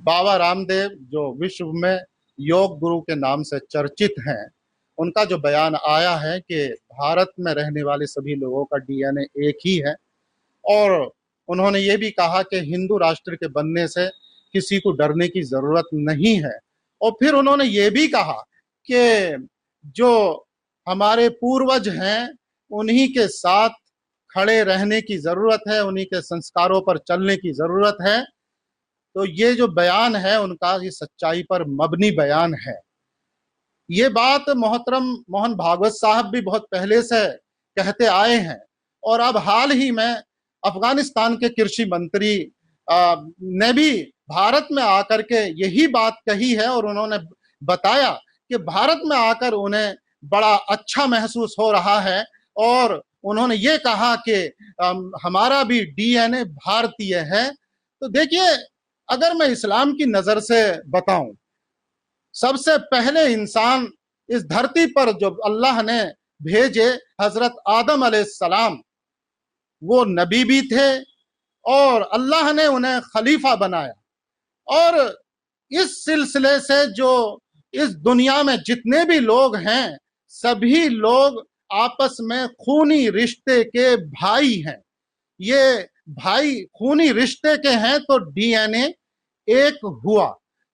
बाबा रामदेव जो विश्व में योग गुरु के नाम से चर्चित हैं, उनका जो बयान आया है कि भारत में रहने वाले सभी लोगों का डीएनए एक ही है, और उन्होंने ये भी कहा कि हिंदू राष्ट्र के बनने से किसी को डरने की जरूरत नहीं है। और फिर उन्होंने ये भी कहा कि जो हमारे पूर्वज हैं उन्हीं के साथ खड़े रहने की जरूरत है, उन्हीं के संस्कारों पर चलने की जरूरत है। तो ये जो बयान है उनका, ये सच्चाई पर मबनी बयान है। ये बात मोहतरम मोहन भागवत साहब भी बहुत पहले से कहते आए हैं, और अब हाल ही में अफगानिस्तान के कृषि मंत्री ने भी भारत में आकर के यही बात कही है, और उन्होंने बताया कि भारत में आकर उन्हें बड़ा अच्छा महसूस हो रहा है, और उन्होंने ये कहा कि हमारा भी डीएनए भारतीय है। तो देखिए, अगर मैं इस्लाम की नजर से बताऊं, सबसे पहले इंसान इस धरती पर जो अल्लाह ने भेजे, हजरत आदम अलैहिस्सलाम, वो नबी भी थे और अल्लाह ने उन्हें खलीफा बनाया। और इस सिलसिले से जो इस दुनिया में जितने भी लोग हैं, सभी लोग आपस में खूनी रिश्ते के भाई हैं। ये भाई खूनी रिश्ते के हैं तो डीएनए एक हुआ।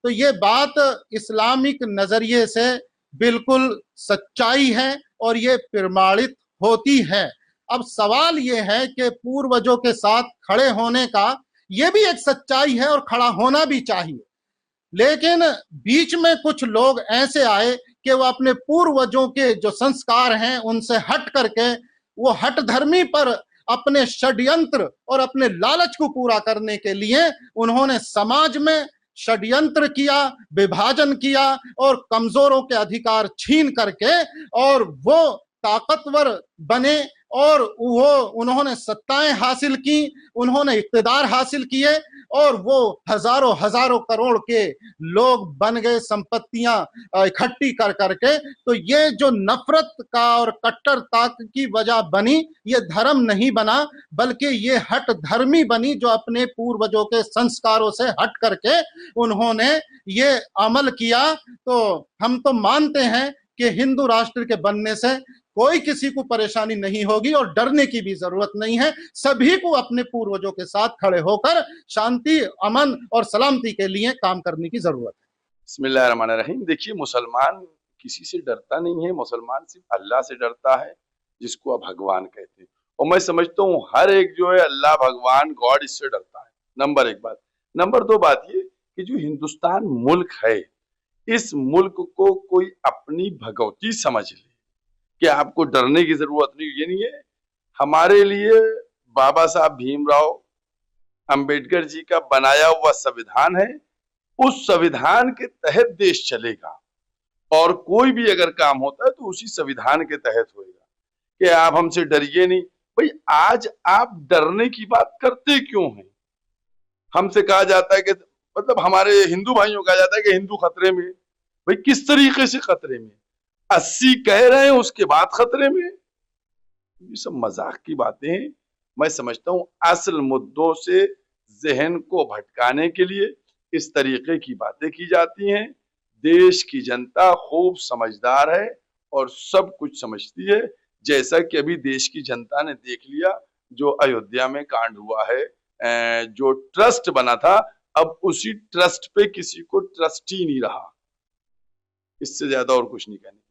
तो ये बात इस्लामिक नजरिए से बिल्कुल सच्चाई है और ये प्रमाणित होती है। अब सवाल ये है कि पूर्वजों के साथ खड़े होने का ये भी एक सच्चाई है और खड़ा होना भी चाहिए, लेकिन बीच में कुछ लोग ऐसे आए कि वो अपने पूर्वजों के जो संस्कार हैं उनसे हट करके वो हट धर्मी पर अपने षड्यंत्र और अपने लालच को पूरा करने के लिए उन्होंने समाज में षड्यंत्र किया, विभाजन किया और कमजोरों के अधिकार छीन करके और वो ताकतवर बने और वो उन्होंने सत्ताएं हासिल की, उन्होंने इक्तदार हासिल किए और वो हजारों हजारों करोड़ के लोग बन गए, संपत्तियां इकट्ठी कर करके। तो ये जो नफरत का और कट्टरता की वजह बनी, ये धर्म नहीं बना, बल्कि ये हट धर्मी बनी, जो अपने पूर्वजों के संस्कारों से हट करके उन्होंने ये अमल किया। तो हम तो मानते हैं कि हिंदू राष्ट्र के बनने से कोई किसी को परेशानी नहीं होगी और डरने की भी जरूरत नहीं है। सभी को अपने पूर्वजों के साथ खड़े होकर शांति, अमन और सलामती के लिए काम करने की जरूरत है। बिस्मिल्लाहिर्रहमानिर्रहीम। देखिए, मुसलमान किसी से डरता नहीं है, मुसलमान सिर्फ अल्लाह से डरता है, जिसको आप भगवान कहते हैं। और मैं समझता हूँ हर एक जो है अल्लाह, भगवान, गॉड, इससे डरता है। नंबर एक बात। नंबर दो बात ये कि जो हिंदुस्तान मुल्क है, इस मुल्क को कोई अपनी भगवती समझ ले कि आपको डरने की जरूरत नहीं। ये नहीं है। हमारे लिए बाबा साहब भीमराव अंबेडकर जी का बनाया हुआ संविधान है, उस संविधान के तहत देश चलेगा और कोई भी अगर काम होता है तो उसी संविधान के तहत होएगा कि आप हमसे डरिए नहीं। भाई, आज आप डरने की बात करते क्यों हैं? हमसे कहा जाता है कि मतलब हमारे हिंदू भाइयों को कहा जाता है कि हिंदू खतरे में। भाई, किस तरीके से खतरे में? 80 कह रहे हैं, उसके बाद खतरे में? ये सब मजाक की बातें हैं। मैं समझता हूं असल मुद्दों से जहन को भटकाने के लिए इस तरीके की बातें की जाती हैं। देश की जनता खूब समझदार है और सब कुछ समझती है, जैसा कि अभी देश की जनता ने देख लिया जो अयोध्या में कांड हुआ है। जो ट्रस्ट बना था, अब उसी ट्रस्ट पे किसी को ट्रस्ट ही नहीं रहा। इससे ज्यादा और कुछ नहीं कहने।